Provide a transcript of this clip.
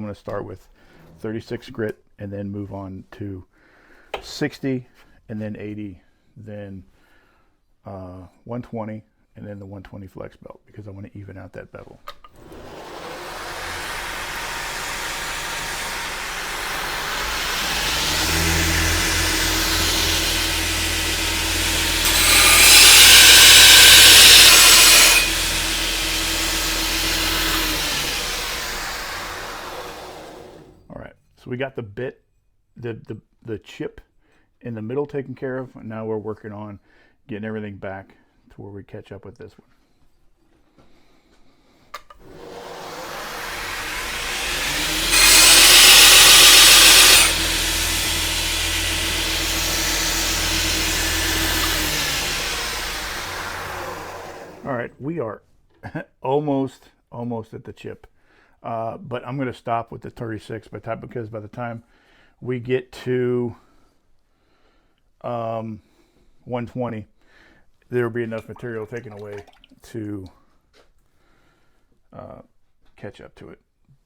going to start with 36 grit and then move on to 60 and then 80, then 120 and then the 120 flex belt, because I want to even out that bevel. So we got the bit, the chip in the middle taken care of, and now we're working on getting everything back to where we catch up with this one. All right, we are almost at the chip. But I'm going to stop with the 36 because by the time we get to 120, there will be enough material taken away to catch up to it.